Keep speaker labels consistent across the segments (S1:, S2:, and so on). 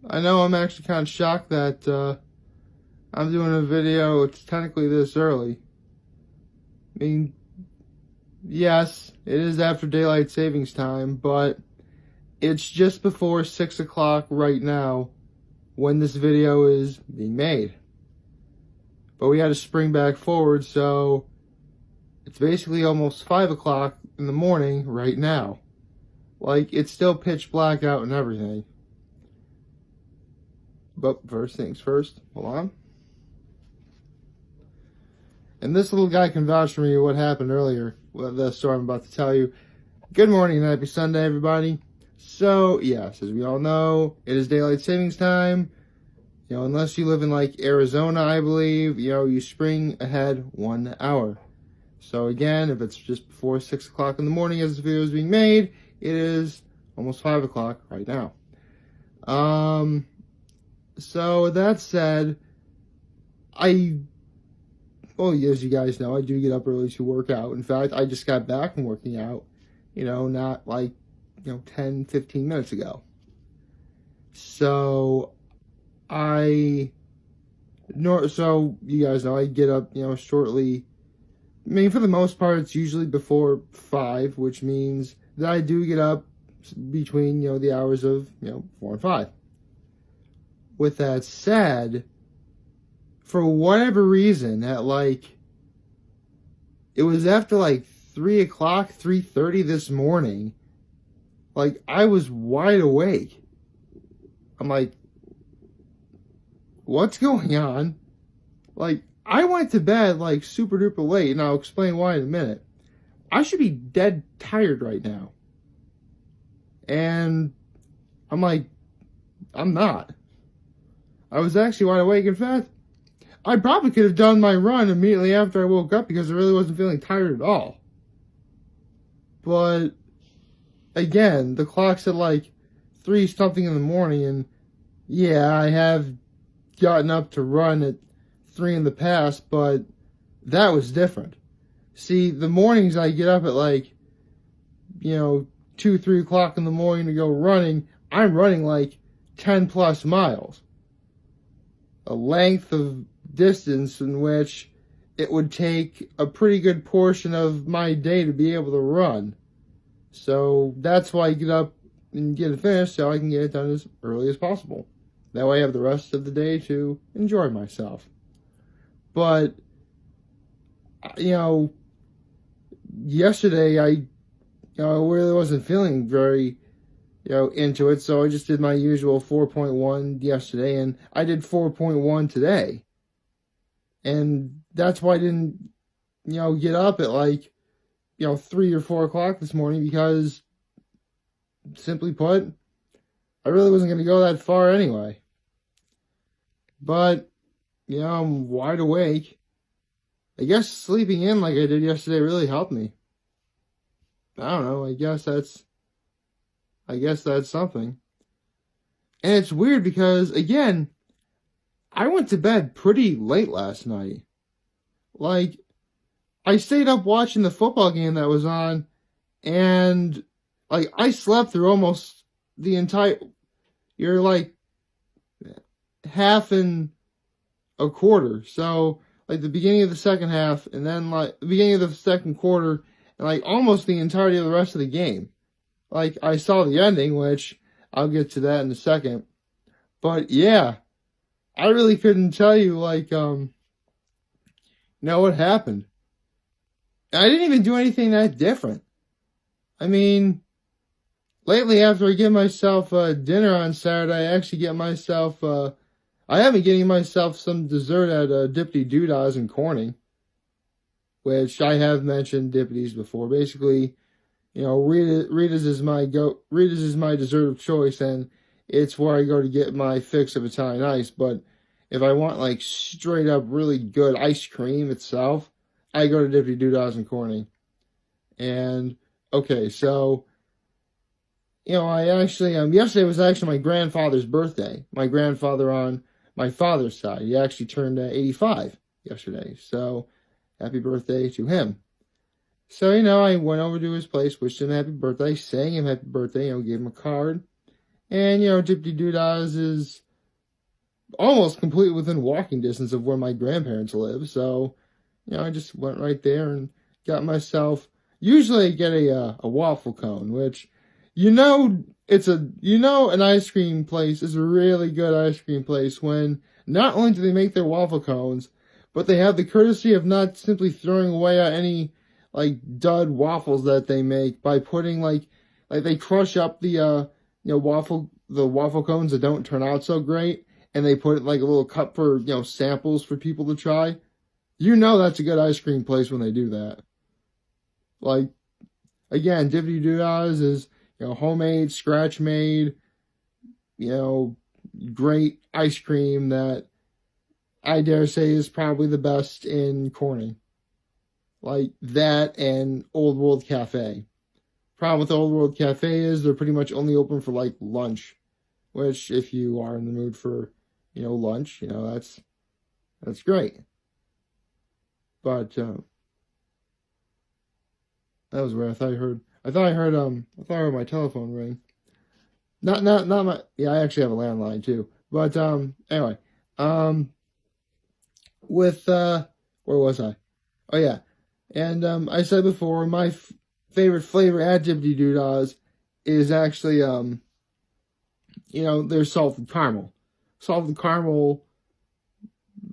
S1: I know I'm actually kind of shocked that I'm doing a video. It's technically this early. I mean, yes, it is after daylight savings time, but it's just before 6 o'clock right now when this video is being made. But we had to spring back forward, so it's basically almost 5 o'clock in the morning right now. Like, it's still pitch black out and everything. But first things first, hold on. And this little guy can vouch for me what happened earlier, the story I'm about to tell you. Good morning and happy Sunday, everybody. So, yes, as we all know, it is daylight savings time. You know, unless you live in, like, Arizona, I believe, you know, you spring ahead 1 hour. So, again, if it's just before 6 o'clock in the morning as this video is being made, it is almost 5 o'clock right now. So, with that said, well, as you guys know, I do get up early to work out. In fact, I just got back from working out, you know, not like, 10, 15 minutes ago. So, so you guys know, I get up, shortly. I mean, for the most part, it's usually before 5, which means that I do get up between, the hours of, 4 and 5. With that said, for whatever reason, it was after 3 o'clock, 3:30 this morning, I was wide awake. I'm like, what's going on? I went to bed super duper late, and I'll explain why in a minute. I should be dead tired right now. And I'm like, I'm not. I was actually wide awake. In fact, I probably could have done my run immediately after I woke up because I really wasn't feeling tired at all. But, again, the clock said 3 something in the morning, and yeah, I have gotten up to run at 3 in the past, but that was different. See, the mornings I get up at 2, 3 o'clock in the morning to go running, I'm running 10 plus miles. A length of distance in which it would take a pretty good portion of my day to be able to run. So that's why I get up and get it finished so I can get it done as early as possible. That way I have the rest of the day to enjoy myself. But, yesterday I really wasn't feeling very, into it. So I just did my usual 4.1 yesterday, and I did 4.1 today. And that's why I didn't, get up at 3 or 4 o'clock this morning, because simply put, I really wasn't going to go that far anyway. But, I'm wide awake. I guess sleeping in like I did yesterday really helped me. I don't know, I guess that's something. And it's weird because, again, I went to bed pretty late last night. I stayed up watching the football game that was on, and, I slept through almost the entire, half and a quarter. So, the beginning of the second half, and then, the beginning of the second quarter, and, almost the entirety of the rest of the game. I saw the ending, which I'll get to that in a second. But, yeah, I really couldn't tell you, what happened. I didn't even do anything that different. I mean, lately after I get myself dinner on Saturday, I actually get myself, I have been getting myself some dessert at Dippity Doodahs in Corning, which I have mentioned Dippity's before. Basically, Rita's is my dessert of choice, and it's where I go to get my fix of Italian ice. But if I want straight up really good ice cream itself, I go to Dippity Doodahs in Corning. And okay, so I actually yesterday was actually my grandfather's birthday. My grandfather on my father's side, he actually turned 85 yesterday. So happy birthday to him. So, I went over to his place, wished him happy birthday, sang him happy birthday, gave him a card. And, Dippity Doodahs is almost completely within walking distance of where my grandparents live. So, I just went right there and got myself. Usually, I get a waffle cone, which, an ice cream place is a really good ice cream place when not only do they make their waffle cones, but they have the courtesy of not simply throwing away any like dud waffles that they make by putting like they crush up the waffle cones that don't turn out so great, and they put like a little cup for samples for people to try. That's a good ice cream place when they do that. Like, again, Dippity Doodahs is homemade, scratch made, great ice cream that I dare say is probably the best in Corning. Like that and Old World Cafe. Problem with Old World Cafe is they're pretty much only open for like lunch, which if you are in the mood for, lunch, that's great. But that was where I thought I heard my telephone ring. Not my, yeah, I actually have a landline too. But anyway, with where was I? Oh yeah. And I said before, my favorite flavor at Dippity Doodahs is actually there's salted caramel. Salted caramel,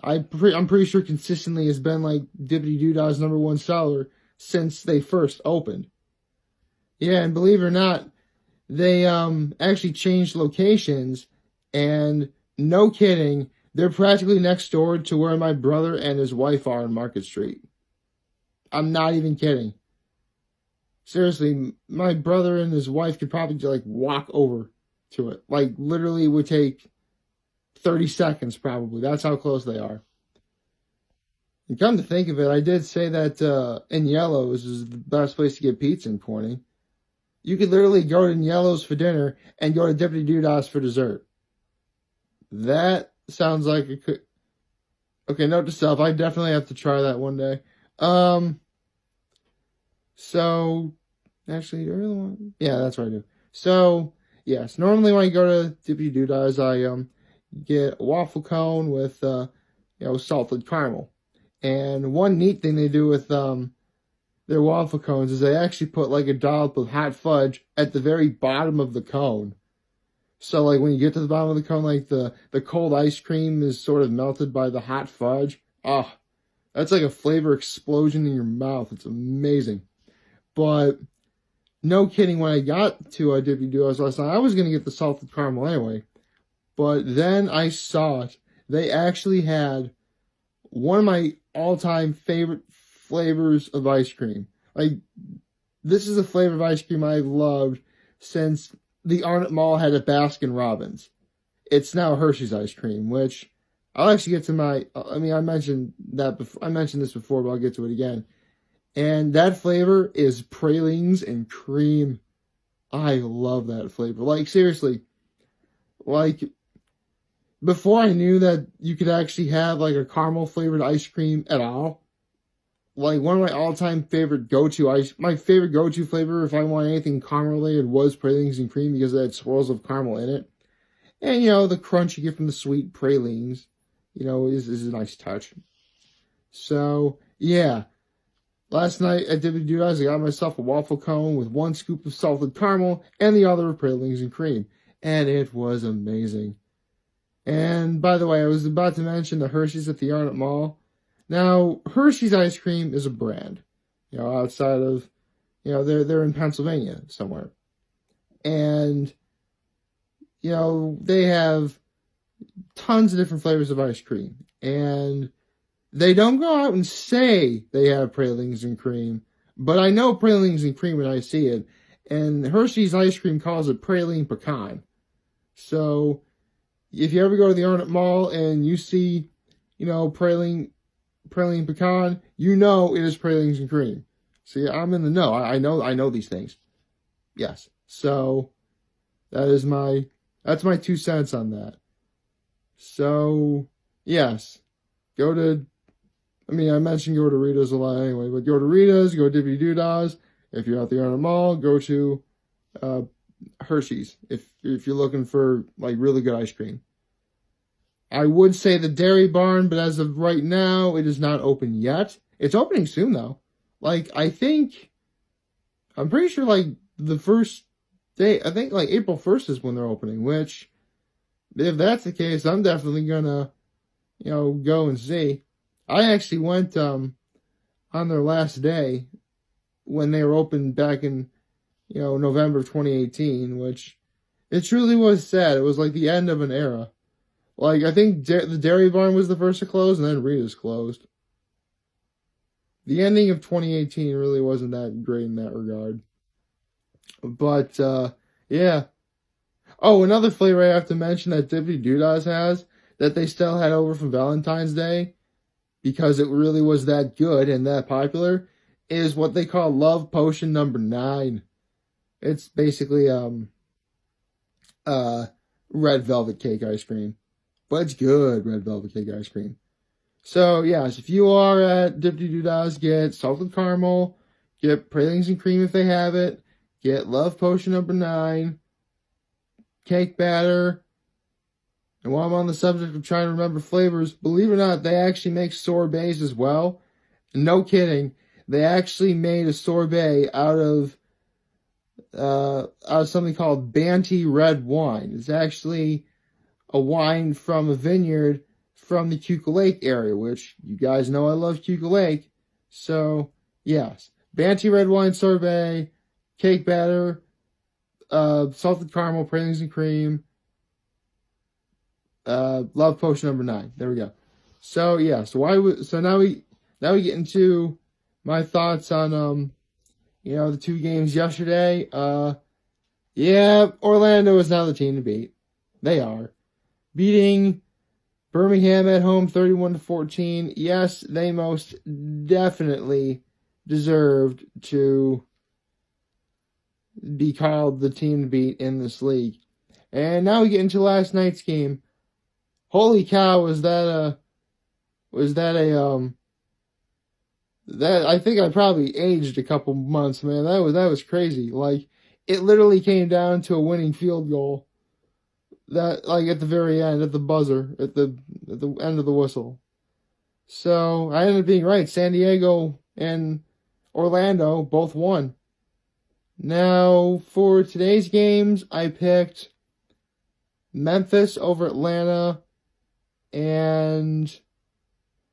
S1: I'm pretty sure consistently has been like Dippity Doodah's #1 seller since they first opened. Yeah, and believe it or not, they actually changed locations, and no kidding, they're practically next door to where my brother and his wife are on Market Street. I'm not even kidding. Seriously, my brother and his wife could probably like walk over to it. Like literally would take 30 seconds probably. That's how close they are. And come to think of it, I did say that in Yellow's is the best place to get pizza in Corning. You could literally go to Yellow's for dinner and go to Dippity Doodahs for dessert. That sounds like a good... Okay, note to self, I definitely have to try that one day. So, actually, you're the one? Yeah, that's what I do. So, yes, normally when I go to Dippity Doodahs, I get a waffle cone with, salted caramel. And one neat thing they do with their waffle cones is they actually put like a dollop of hot fudge at the very bottom of the cone. So, like, when you get to the bottom of the cone, like, the cold ice cream is sort of melted by the hot fudge. Oh, that's like a flavor explosion in your mouth. It's amazing. But, no kidding, when I got to Dippity Doodahs last night, I was going to get the salted caramel anyway. But then I saw it. They actually had one of my all-time favorite flavors of ice cream. Like, this is a flavor of ice cream I've loved since the Arnott Mall had a Baskin Robbins. It's now Hershey's ice cream, which I'll actually get to I mentioned that before. I mentioned this before, but I'll get to it again. And that flavor is pralines and cream. I love that flavor. Like, seriously. Like, before I knew that you could actually have, like, a caramel flavored ice cream at all, like, one of my all-time favorite my favorite go-to flavor if I want anything caramel related was pralines and cream because it had swirls of caramel in it. And, the crunch you get from the sweet pralines, is a nice touch. So, yeah. Last night at Dippity Doodahs, I got myself a waffle cone with 1 scoop of salted caramel and the other of pralines and cream. And it was amazing. And, by the way, I was about to mention the Hershey's at the Arnott Mall. Now, Hershey's ice cream is a brand, outside of, they're in Pennsylvania somewhere. And, they have tons of different flavors of ice cream. And they don't go out and say they have pralines and cream, but I know pralines and cream when I see it. And Hershey's ice cream calls it praline pecan. So, if you ever go to the Arnott Mall and you see, praline pecan, it is pralines and cream. See, I'm in the know. I know these things. Yes. So that's my 2 cents on that. So, yes. I mentioned go to Rita's a lot anyway, but go to Rita's, go to Dippity Doodahs. If you're at the Arnott Mall, go to Hershey's if you're looking for like really good ice cream. I would say the Dairy Barn, but as of right now, it is not open yet. It's opening soon though. Like I'm pretty sure like the first day, I think like April 1st is when they're opening, which if that's the case, I'm definitely gonna, go and see. I actually went on their last day when they were open back in, November of 2018, which it truly was sad. It was like the end of an era. Like, I think the Dairy Barn was the first to close, and then Rita's closed. The ending of 2018 really wasn't that great in that regard. But, yeah. Oh, another flavor I have to mention that Dippy Doodahs has, that they still had over from Valentine's Day, because it really was that good and that popular, is what they call Love Potion number 9. It's basically, red velvet cake ice cream. But it's good red velvet cake ice cream. So, yes, if you are at Dippy Doodahs, get salted caramel, get pralines and cream if they have it, get Love Potion number 9, cake batter, and while I'm on the subject of trying to remember flavors, believe it or not, they actually make sorbets as well. No kidding. They actually made a sorbet out of something called Banty red wine. It's actually a wine from a vineyard from the Keuka Lake area, which you guys know I love Keuka Lake. So, yes. Banty red wine sorbet, cake batter, salted caramel, pralines and cream, Love Potion number 9. There we go. So, yeah. So now we get into my thoughts on, the 2 games yesterday. Yeah, Orlando is now the team to beat. They are. Beating Birmingham at home 31-14. Yes, they most definitely deserved to be called the team to beat in this league. And now we get into last night's game. Holy cow, that I think I probably aged a couple months, man. That was crazy. Like, it literally came down to a winning field goal. That, like, at the very end, at the buzzer, at the end of the whistle. So, I ended up being right. San Diego and Orlando both won. Now, for today's games, I picked Memphis over Atlanta and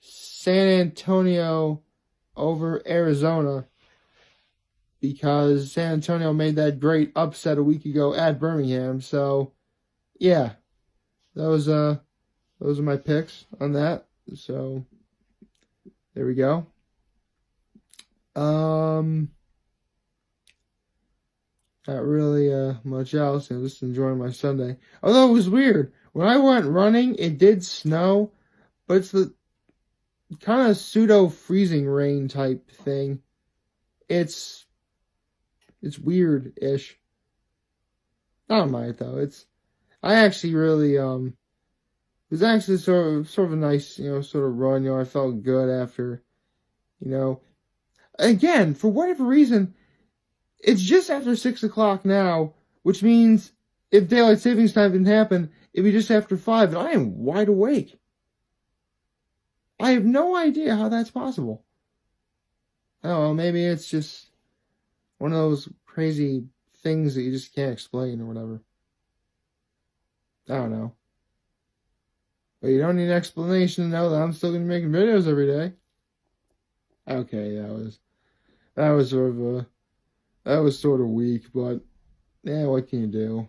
S1: San Antonio over Arizona, because San Antonio made that great upset a week ago at Birmingham. So, yeah, those are my picks on that. So, there we go. Not really much else. I'm just enjoying my Sunday. Although it was weird. When I went running, it did snow, but it's the kind of pseudo freezing rain type thing. It's weird-ish. I don't mind it though. I actually really it was actually sort of a nice, sort of run. I felt good after, again, for whatever reason, it's just after 6 o'clock now, which means if daylight savings time didn't happen, it'd be just after 5, and I am wide awake. I have no idea how that's possible. I don't know, maybe it's just one of those crazy things that you just can't explain or whatever. I don't know. But you don't need an explanation to know that I'm still going to be making videos every day. Okay, that was sort of weak, but yeah, what can you do?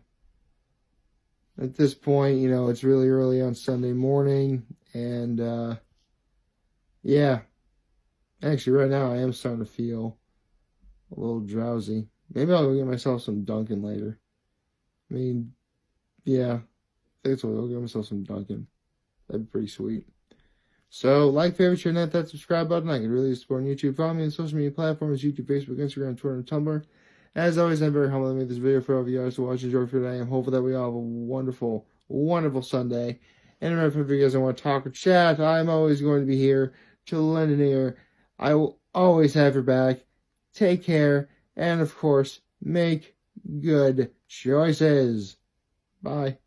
S1: At this point, it's really early on Sunday morning, and yeah. Actually, right now I am starting to feel a little drowsy. Maybe I'll go get myself some Dunkin' later. I mean, yeah, I think it's what I'll get myself some Dunkin'. That'd be pretty sweet. So, like, favorite, share, and hit that subscribe button. I could really support on YouTube. Follow me on social media platforms: YouTube, Facebook, Instagram, Twitter, and Tumblr. As always, I'm very humbled to make this video for all of you guys to watch and enjoy for today. I'm hopeful that we all have a wonderful, wonderful Sunday. And remember, if you guys want to talk or chat, I'm always going to be here to lend an ear. I will always have your back. Take care, and of course, make good choices. Bye.